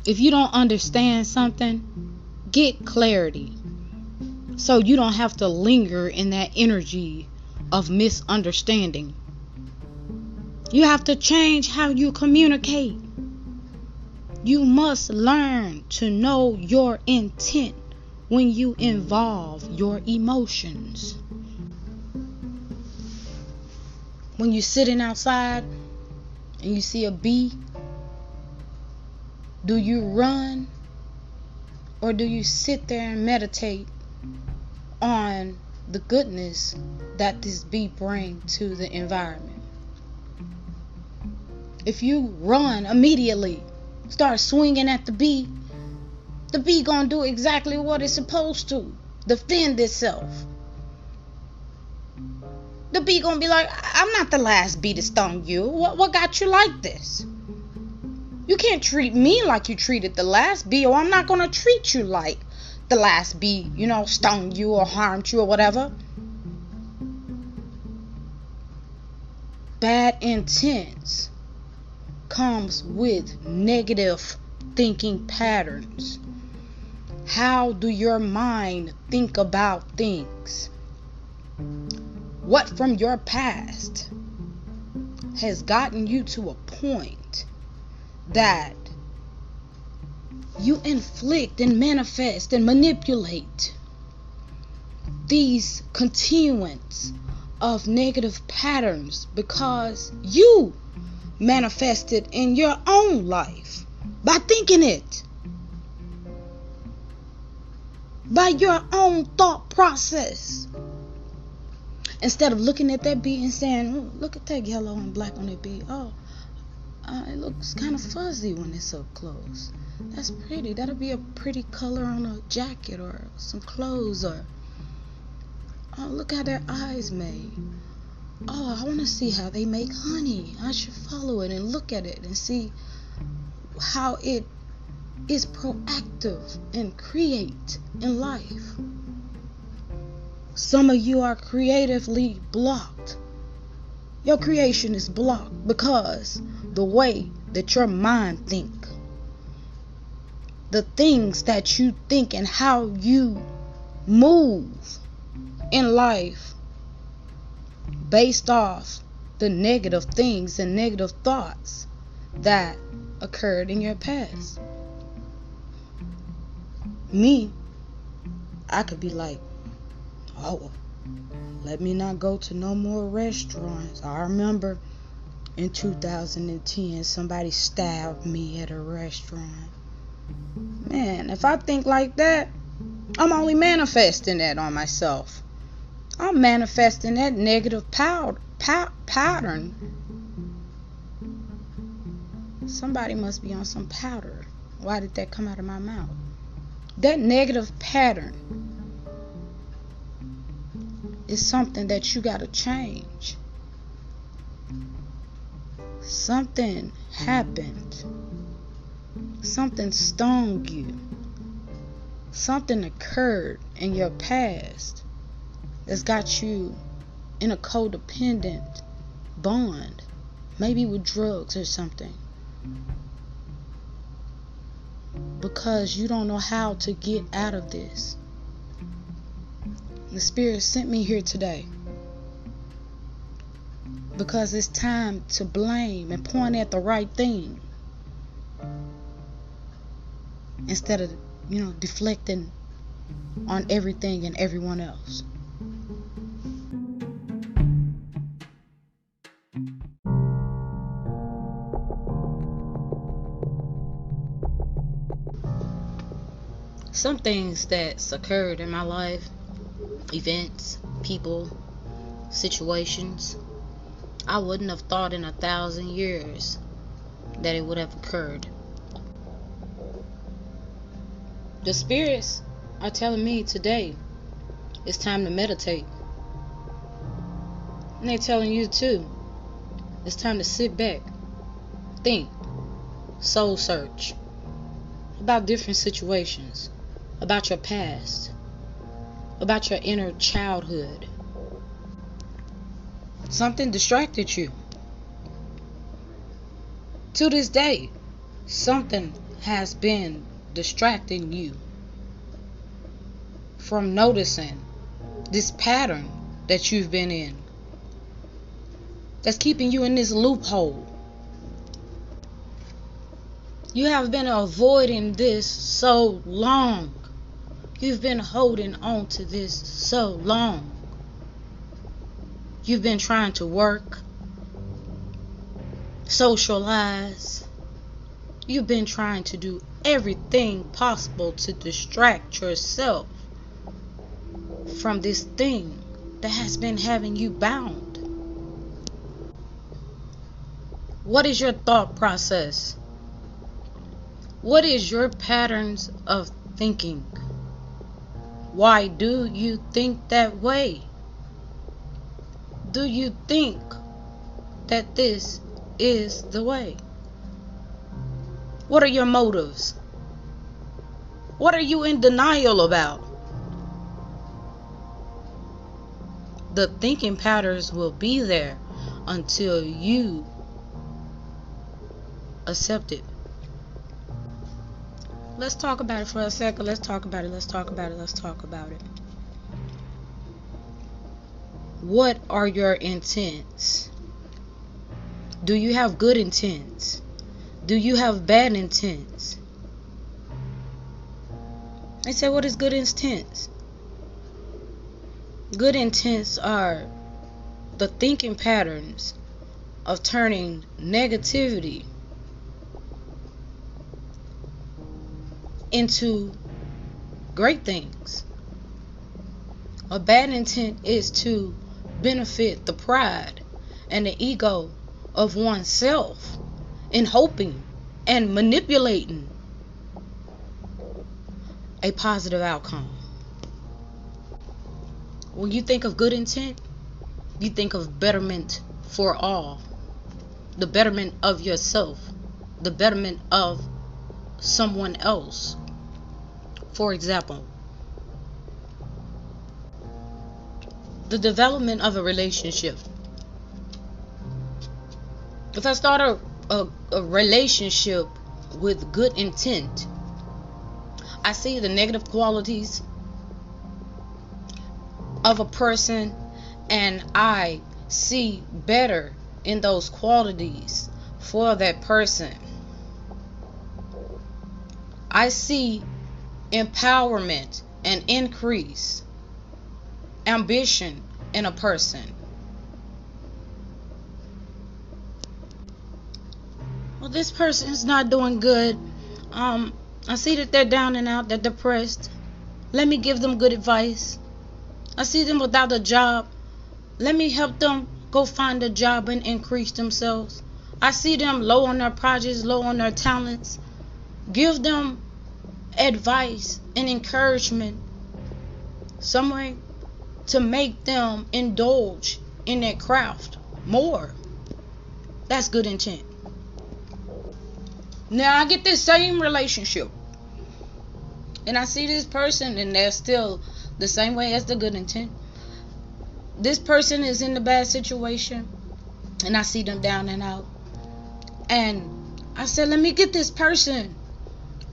If you don't understand something, get clarity so you don't have to linger in that energy of misunderstanding. You have to change how you communicate. You must learn to know your intent when you involve your emotions. When you're sitting outside and you see a bee, do you run or do you sit there and meditate on the goodness that this bee brings to the environment? If you run immediately, start swinging at the bee gonna do exactly what it's supposed to, defend itself. The bee gonna be like, I'm not the last bee to stung you. What got you like this? You can't treat me like you treated the last bee, or I'm not gonna treat you like the last bee, stung you or harmed you or whatever. Bad intents comes with negative thinking patterns. How do your mind think about things? What from your past has gotten you to a point that you inflict and manifest and manipulate these continuance of negative patterns because you manifested in your own life by thinking it, by your own thought process? Instead of looking at that bee and saying, oh, look at that yellow and black on that bee. Oh, it looks kind of fuzzy when it's up close. That's pretty. That'll be a pretty color on a jacket or some clothes. Or, oh, look how their eyes made. Oh, I want to see how they make honey. I should follow it and look at it and see how it is proactive and create in life. Some of you are creatively blocked. Your creation is blocked because the way that your mind think, the things that you think and how you move in life based off the negative things and negative thoughts that occurred in your past. Me, I could be like, oh, let me not go to no more restaurants. I remember in 2010 somebody stabbed me at a restaurant. Man, if I think like that, I'm only manifesting that on myself. I'm manifesting that negative pattern. Somebody must be on some powder. Why did that come out of my mouth? That negative pattern is something that you got to change. Something happened. Something stung you. Something occurred in your past that's got you in a codependent bond, maybe with drugs or something, because you don't know how to get out of this. The Spirit sent me here today because it's time to blame and point at the right thing instead of, deflecting on everything and everyone else. Some things that's occurred in my life, events, people, situations, I wouldn't have thought in 1,000 years that it would have occurred. The spirits are telling me today it's time to meditate. And they're telling you too, it's time to sit back, think, soul search about different situations, about your past, about your inner childhood. Something distracted you. To this day, something has been distracting you from noticing this pattern that you've been in, that's keeping you in this loophole. You have been avoiding this so long. You've been holding on to this so long. You've been trying to work, socialize. You've been trying to do everything possible to distract yourself from this thing that has been having you bound. What is your thought process? What is your patterns of thinking? Why do you think that way? Do you think that this is the way? What are your motives? What are you in denial about? The thinking patterns will be there until you accept it. Let's talk about it for a second. Let's talk about it. What are your intents? Do you have good intents? Do you have bad intents? They say, what is good intents? Good intents are the thinking patterns of turning negativity into great things. A bad intent is to benefit the pride and the ego of oneself in hoping and manipulating a positive outcome. When you think of good intent, you think of betterment for all. The betterment of yourself. The betterment of someone else. For example, the development of a relationship. If I start a relationship with good intent, I see the negative qualities of a person, and I see better in those qualities for that person. I see empowerment and increase ambition in a person. Well, this person is not doing good. I see that they're down and out, they're depressed. Let me give them good advice. I see them without a job. Let me help them go find a job and increase themselves. I see them low on their projects, low on their talents. Give them advice and encouragement, some way to make them indulge in their craft more. That's good intent. Now I get this same relationship, and I see this person, and they're still the same way as the good intent. This person is in the bad situation, and I see them down and out. And I said, let me get this person.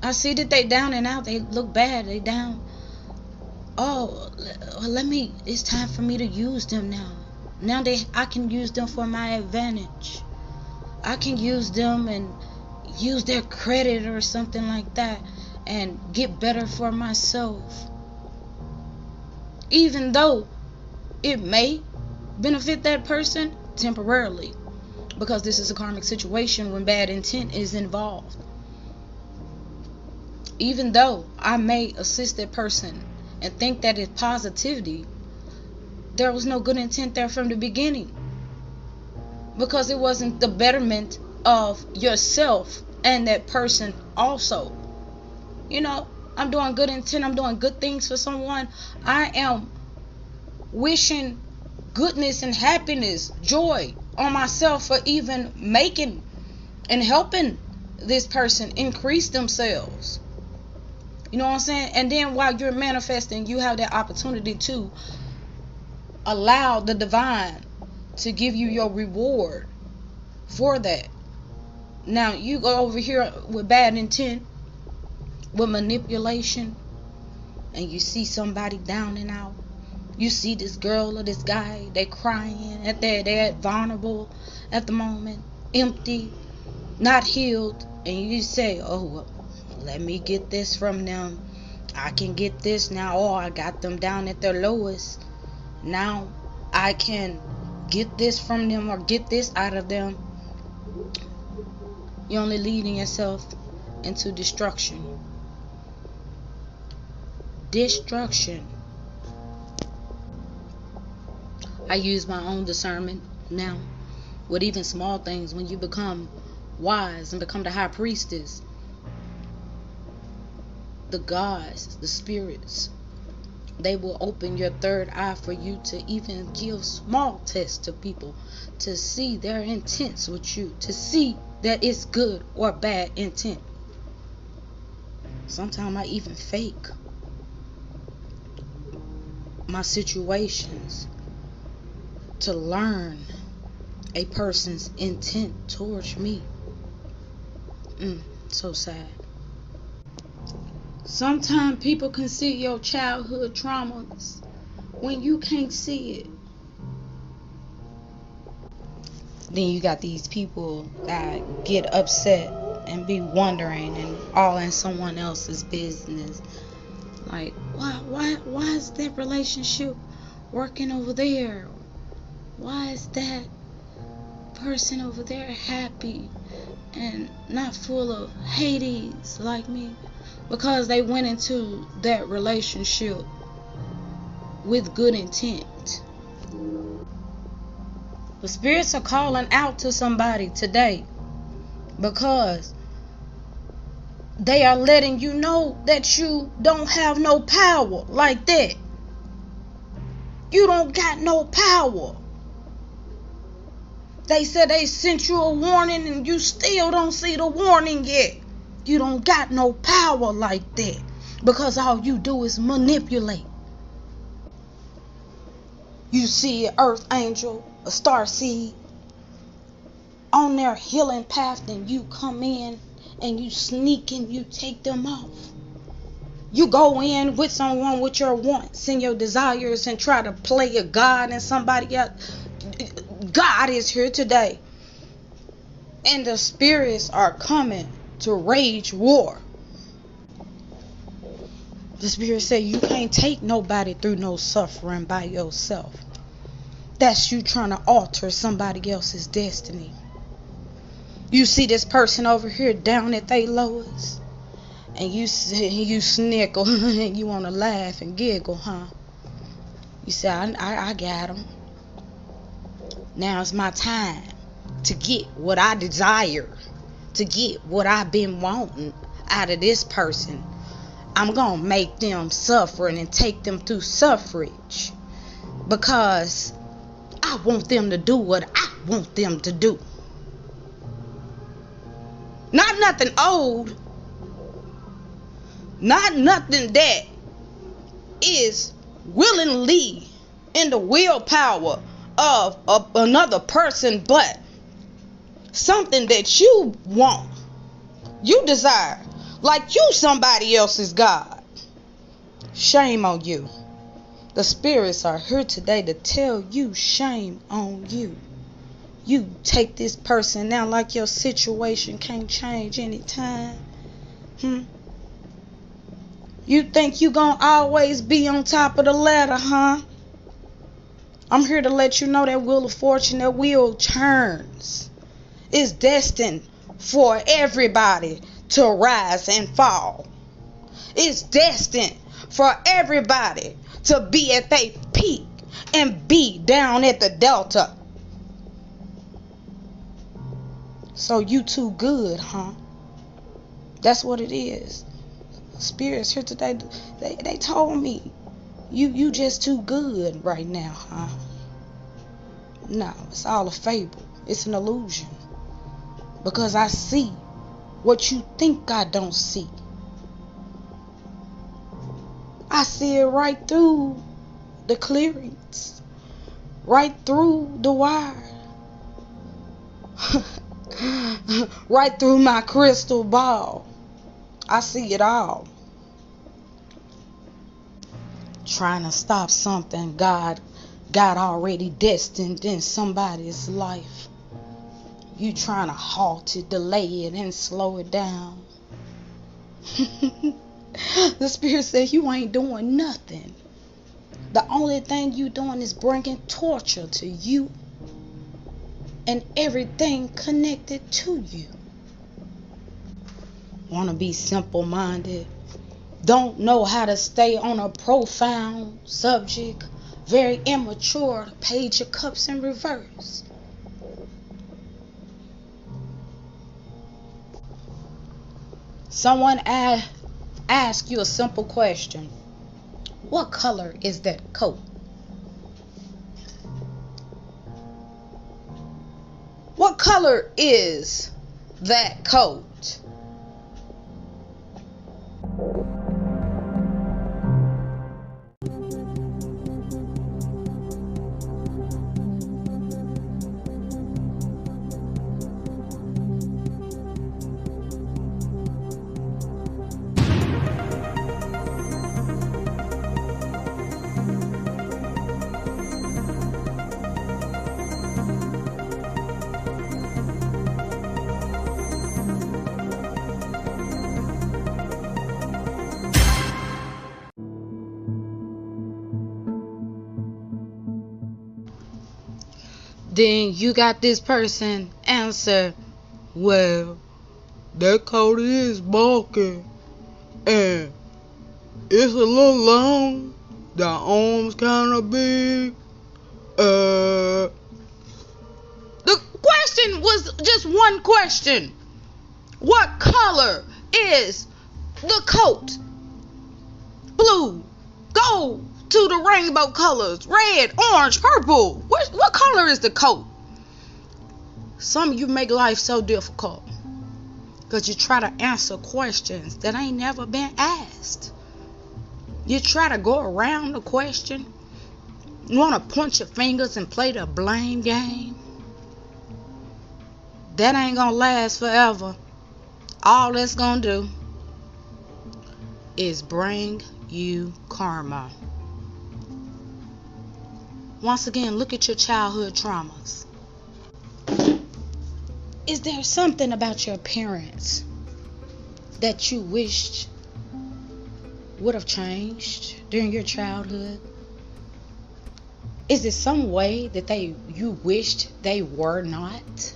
I see that they down and out. They look bad. They down. Oh, it's time for me to use them now. Now I can use them for my advantage. I can use them and use their credit or something like that and get better for myself. Even though it may benefit that person temporarily, because this is a karmic situation when bad intent is involved. Even though I may assist that person and think that it's positivity, there was no good intent there from the beginning, because it wasn't the betterment of yourself and that person also. You know, I'm doing good intent, I'm doing good things for someone. I am wishing goodness and happiness, joy on myself for even making and helping this person increase themselves. You know what I'm saying? And then while you're manifesting, you have that opportunity to allow the divine to give you your reward for that. Now you go over here with bad intent, with manipulation, and you see somebody down and out. You see this girl or this guy, they crying, they're vulnerable at the moment, empty, not healed, and you say, oh, well, let me get this from them. I can get this now. Oh, I got them down at their lowest. Now I can get this from them or get this out of them. You're only leading yourself into destruction. Destruction. I use my own discernment now with even small things. When you become wise and become the high priestess, the gods, the spirits, they will open your third eye for you to even give small tests to people, to see their intents with you, to see that it's good or bad intent. Sometimes I even fake my situations to learn a person's intent towards me. So sad. Sometimes people can see your childhood traumas when you can't see it. Then you got these people that get upset and be wondering and all in someone else's business. Like, why is that relationship working over there? Why is that person over there happy and not full of Hades like me? Because they went into that relationship with good intent. The spirits are calling out to somebody today because they are letting you know that you don't have no power like that. You don't got no power. They said they sent you a warning and you still don't see the warning yet. You don't got no power like that because all you do is manipulate. You see an earth angel, a star seed on their healing path, and you come in and you sneak and you take them off. You go in with someone with your wants and your desires and try to play a God and somebody else. God is here today, and the spirits are coming to rage war. The spirit say you can't take nobody through no suffering by yourself. That's you trying to alter somebody else's destiny. You see this person over here down at their lowest, and you snickle and you want to laugh and giggle, huh? You say, I got him. Now it's my time to get what I desire, to get what I've been wanting out of this person. I'm going to make them suffer and take them through suffrage because I want them to do what I want them to do. Not nothing old. Not nothing that is willingly in the willpower of another person, but something that you want, you desire, like you somebody else's God. Shame on you. The spirits are here today to tell you shame on you. You take this person now like your situation can't change anytime. You think you gonna always be on top of the ladder, huh? I'm here to let you know that wheel of fortune, that wheel turns. It's destined for everybody to rise and fall. It's destined for everybody to be at their peak and be down at the delta. So you too good, huh? That's what it is. Spirits here today, they told me you just too good right now, huh? No, it's all a fable. It's an illusion. Because I see what you think I don't see. I see it right through the clearings, right through the wire, right through my crystal ball. I see it all. Trying to stop something God already destined in somebody's life. You trying to halt it, delay it, and slow it down. The Spirit said you ain't doing nothing. The only thing you doing is bringing torture to you and everything connected to you. Want to be simple-minded? Don't know how to stay on a profound subject? Very immature? Page of Cups in reverse. Someone ask you a simple question. What color is that coat? What color is that coat? Then you got this person answer, well, that coat is bulky and it's a little long. The arms kind of big. The question was just one question. What color is the coat? Blue. Gold. To the rainbow colors, red, orange, purple. What color is the coat? Some of you make life so difficult because you try to answer questions that ain't never been asked. You try to go around the question. You want to point your fingers and play the blame game. That ain't gonna last forever. All that's gonna do is bring you karma. Once again, look at your childhood traumas. Is there something about your parents that you wished would have changed during your childhood? Is it some way that you wished they were not?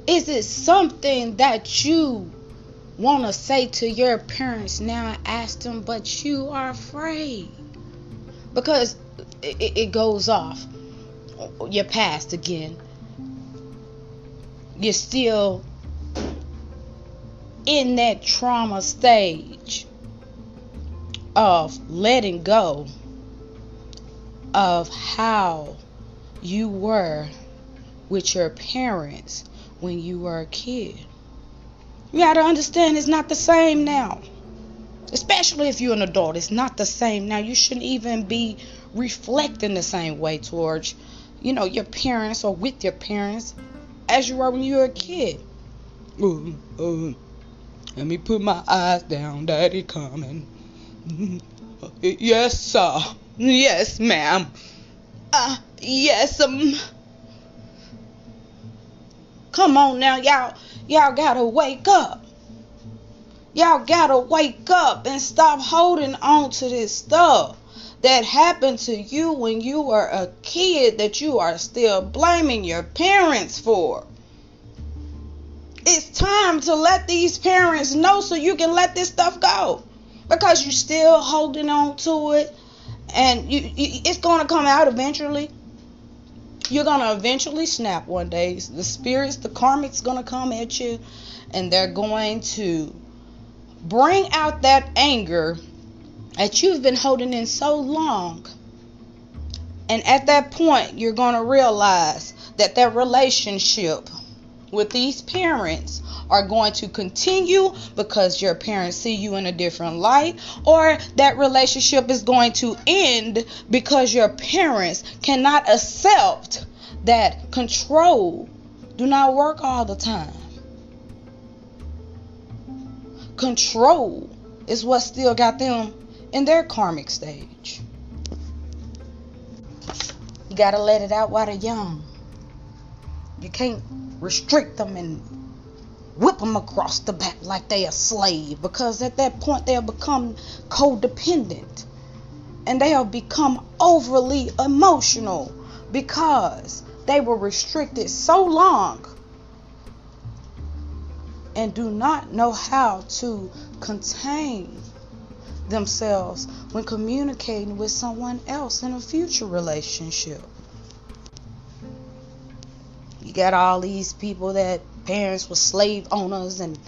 Is it something that you want to say to your parents now and ask them, but you are afraid? Because it goes off your past again. You're still in that trauma stage of letting go of how you were with your parents when you were a kid. You got to understand it's not the same now. Especially if you're an adult, it's not the same now. You shouldn't even be reflecting the same way towards, your parents or with your parents as you were when you were a kid. Let me put my eyes down, Daddy coming. Yes, sir. Yes, ma'am. Yes, Come on now, y'all gotta wake up. Y'all gotta wake up and stop holding on to this stuff that happened to you when you were a kid that you are still blaming your parents for. It's time to let these parents know so you can let this stuff go. Because you're still holding on to it and it's going to come out eventually. You're going to eventually snap one day. The spirits, the karmic's going to come at you and they're going to bring out that anger that you've been holding in so long. And at that point, you're going to realize that relationship with these parents are going to continue because your parents see you in a different light, or that relationship is going to end because your parents cannot accept that control do not work all the time. control is what still got them in their karmic stage. You gotta let it out while they're young. You can't restrict them and whip them across the back like they a slave, because at that point they'll become codependent and they'll become overly emotional because they were restricted so long and do not know how to contain themselves when communicating with someone else in a future relationship. You got all these people that parents were slave owners and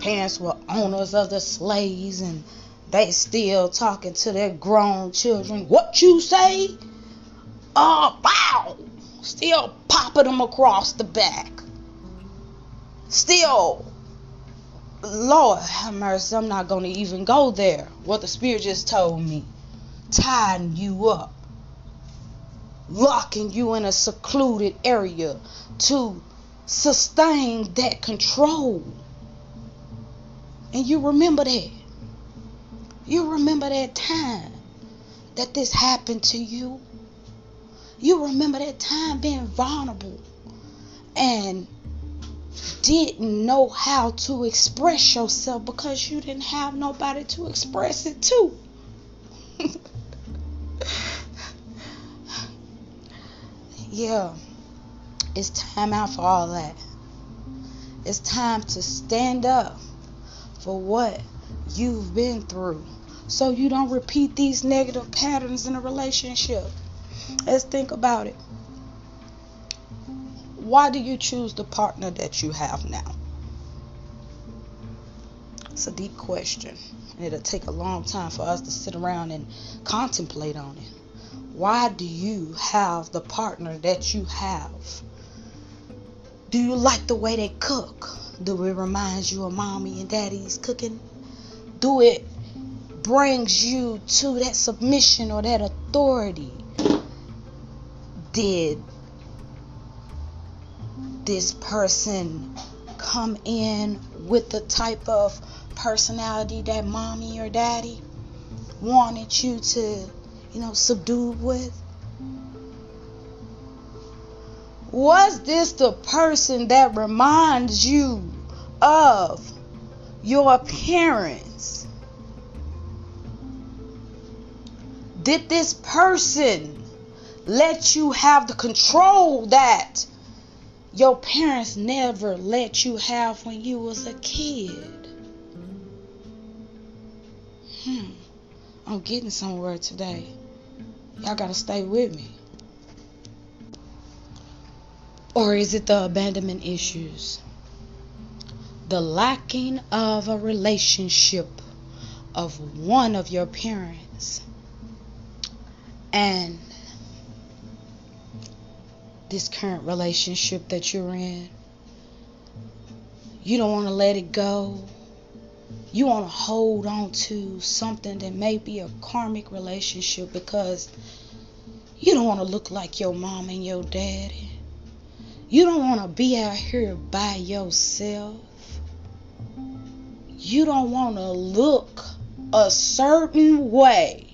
parents were owners of the slaves, and they still talking to their grown children. What you say? Bow! Still popping them across the back. Still, Lord have mercy, I'm not going to even go there. What the Spirit just told me. Tying you up. Locking you in a secluded area to sustain that control. And you remember that. You remember that time that this happened to you. You remember that time being vulnerable and didn't know how to express yourself because you didn't have nobody to express it to. Yeah, it's time out for all that. It's time to stand up for what you've been through so you don't repeat these negative patterns in a relationship. Let's think about it. Why do you choose the partner that you have now? It's a deep question. And it'll take a long time for us to sit around and contemplate on it. Why do you have the partner that you have? Do you like the way they cook? Do it remind you of mommy and daddy's cooking? Do it brings you to that submission or that authority? Did this person come in with the type of personality that mommy or daddy wanted you to, subdue with? Was this the person that reminds you of your parents? Did this person let you have the control that your parents never let you have when you was a kid? I'm getting somewhere today. Y'all gotta stay with me. Or is it the abandonment issues? The lacking of a relationship of one of your parents. And this current relationship that you're in, you don't want to let it go. You want to hold on to something that may be a karmic relationship because you don't want to look like your mom and your daddy. You don't want to be out here by yourself. You don't want to look a certain way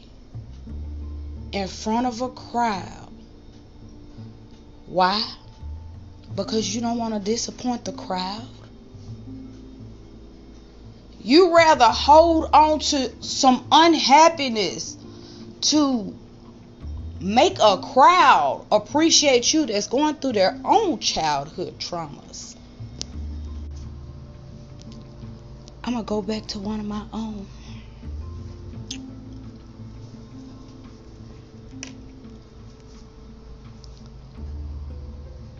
in front of a crowd. Why? Because you don't want to disappoint the crowd. You rather hold on to some unhappiness to make a crowd appreciate you that's going through their own childhood traumas. I'm going to go back to one of my own.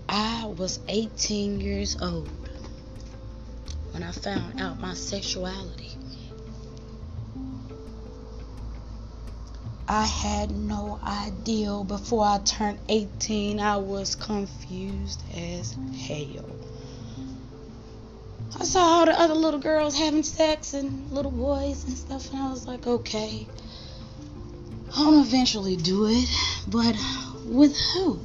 I was 18 years old when I found out my sexuality. I had no idea. Before I turned 18, I was confused as hell. I saw all the other little girls having sex and little boys and stuff, and I was like, okay, I'll eventually do it, but with who?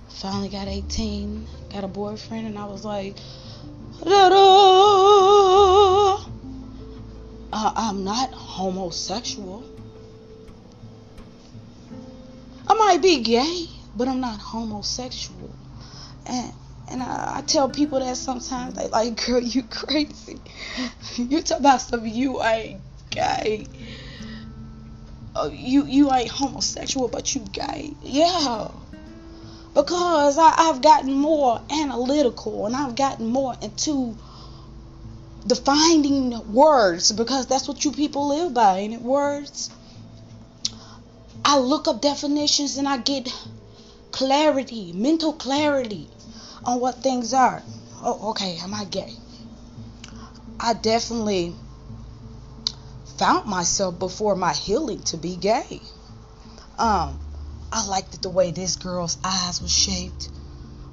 Finally got 18, got a boyfriend, and I was like, I'm not homosexual. I might be gay, but I'm not homosexual. And I tell people that sometimes. They like, girl, you crazy. You talk about stuff, you ain't gay. You ain't homosexual, but you gay. Yeah. Because I've gotten more analytical, and I've gotten more into defining words, because that's what you people live by, ain't it? Words. I look up definitions and I get clarity, mental clarity on what things are. Oh, okay, am I gay? I definitely found myself before my healing to be gay. I liked the way this girl's eyes were shaped.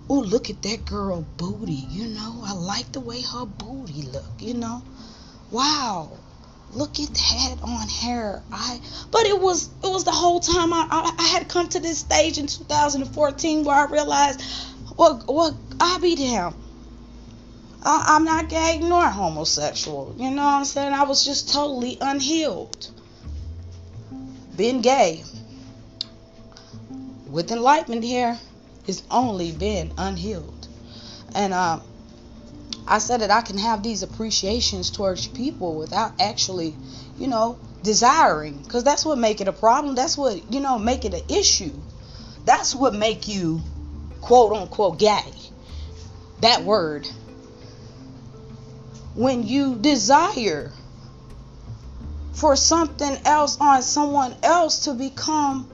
Oh, look at that girl booty, I like the way her booty look, Wow, look at that on her. But it was the whole time I had come to this stage in 2014 where I realized, well, I be damn. I'm not gay nor homosexual. You know what I'm saying? I was just totally unhealed. Being gay with enlightenment here is only being unhealed. And I said that I can have these appreciations towards people without actually, desiring. Because that's what make it a problem. That's what, make it an issue. That's what make you, quote unquote, gay. That word. When you desire for something else on someone else to become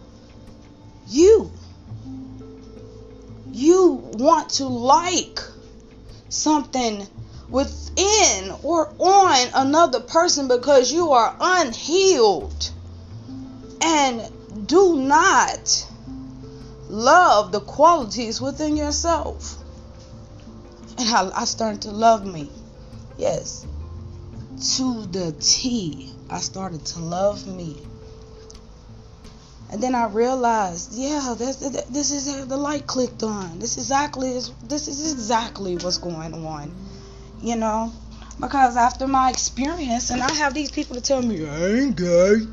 you. You want to like something within or on another person because you are unhealed and do not love the qualities within yourself. And I started to love me. Yes, to the T. I started to love me. And then I realized, this is the light clicked on. This is exactly what's going on, because after my experience, and I have these people to tell me, I ain't gay,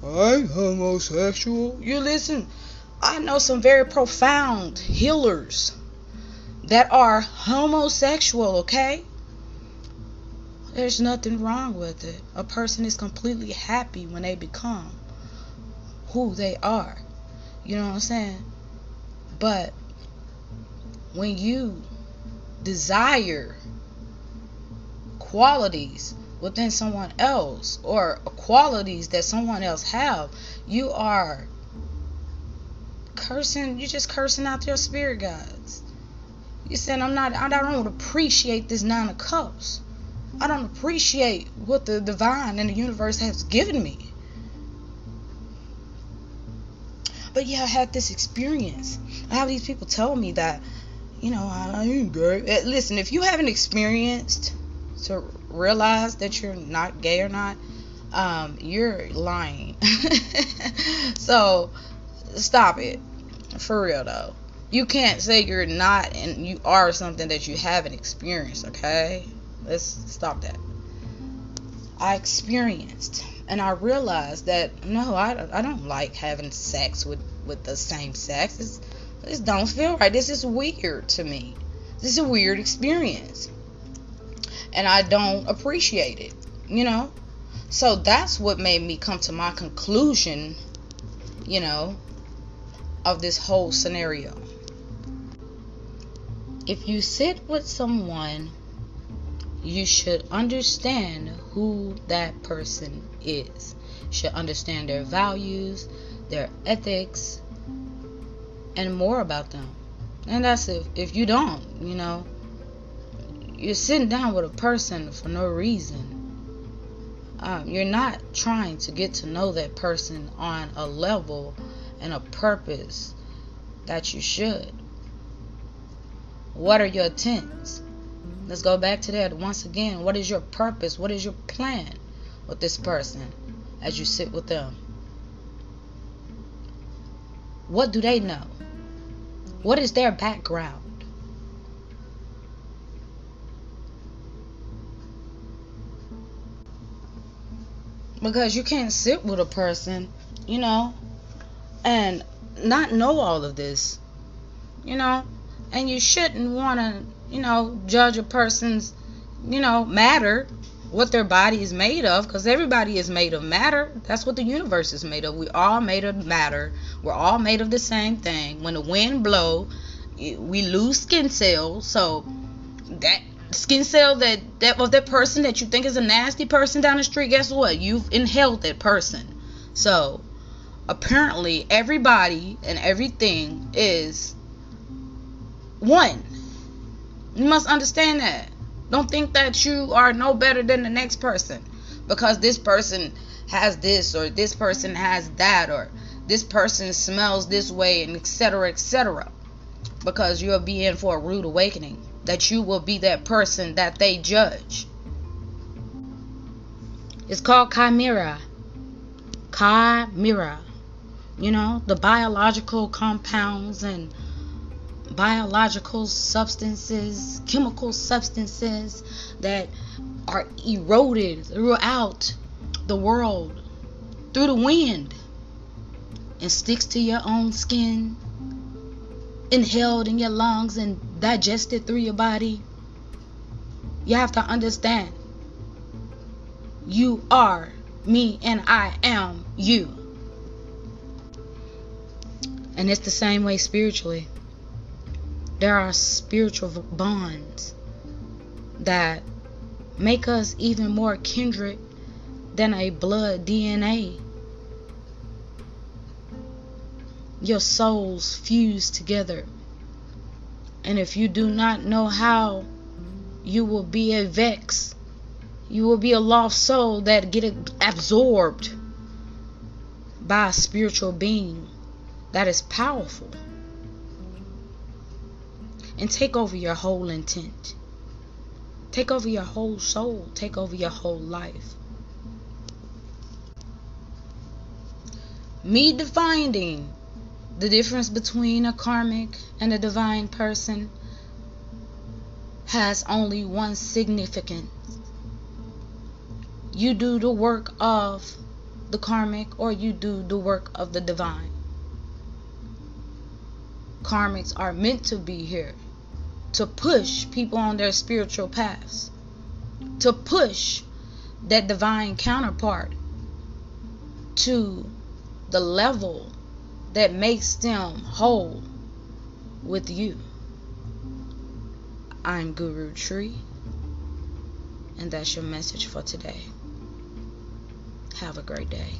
I ain't homosexual. You listen, I know some very profound healers that are homosexual, okay? There's nothing wrong with it. A person is completely happy when they become who they are. You know what I'm saying? But when you desire qualities within someone else or qualities that someone else have, you are cursing. You're just cursing out your spirit guides. You said, I don't appreciate this 9 of cups. I don't appreciate what the divine and the universe has given me. But yeah, I had this experience. I have these people tell me that, I ain't gay. Listen, if you haven't experienced to realize that you're not gay or not, you're lying. So, stop it. For real, though. You can't say you're not and you are something that you haven't experienced, okay? Let's stop that. I experienced and I realized that no, I don't like having sex with the same sex. This don't feel right. This is weird to me. This is a weird experience. And I don't appreciate it, So that's what made me come to my conclusion, of this whole scenario. If you sit with someone, you should understand who that person is. You should understand their values, their ethics, and more about them. And that's if you don't, you're sitting down with a person for no reason. You're not trying to get to know that person on a level and a purpose that you should. What are your intents? Let's go back to that once again. What is your purpose? What is your plan with this person as you sit with them? What do they know? What is their background? Because you can't sit with a person, and not know all of this, and you shouldn't want to, judge a person's, matter, what their body is made of, because everybody is made of matter. That's what the universe is made of. We all made of matter. We're all made of the same thing. When the wind blows, we lose skin cells. So that skin cell that of that person that you think is a nasty person down the street, guess what? You've inhaled that person. So apparently everybody and everything is one. You must understand that. Don't think that you are no better than the next person because this person has this, or this person has that, or this person smells this way, and etc., etc. Because you'll be in for a rude awakening, that you will be that person that they judge. It's called chimera. Chimera. The biological compounds and biological substances, chemical substances that are eroded throughout the world through the wind and sticks to your own skin, inhaled in your lungs and digested through your body. You have to understand, you are me and I am you. And it's the same way spiritually. There are spiritual bonds that make us even more kindred than a blood DNA. Your souls fuse together. And if you do not know how, you will be a vex. You will be a lost soul that get absorbed by a spiritual being that is powerful. And take over your whole intent. Take over your whole soul. Take over your whole life. Me defining the difference between a karmic and a divine person has only one significance. You do the work of the karmic, or you do the work of the divine. Karmics are meant to be here to push people on their spiritual paths, to push that divine counterpart to the level that makes them whole with you. I'm Guru Tree, and that's your message for today. Have a great day.